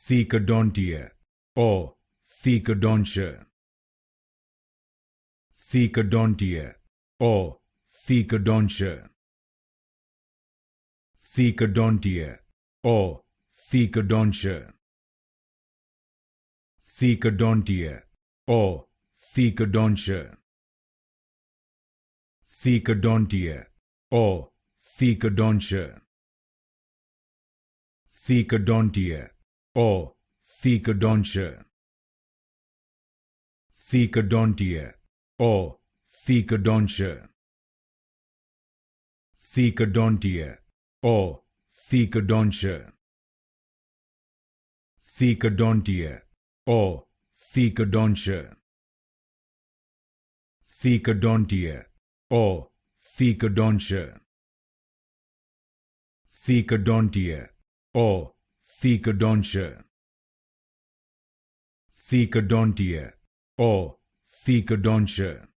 Thecodontia or Thecodontia. Thecodontia or Thecodontia. Thecodontia or Thecodontia. Thecodontia or Thecodontia. Thecodontia or Thecodontia. Thecodontia or Thecodontia. Thecodontia or Thecodontia. Thecodontia or Thecodontia. Thecodontia or Thecodontia. Thecodontia or Thecodontia. Thecodontia or Thecodontia. Thecodontia or Thecodontia.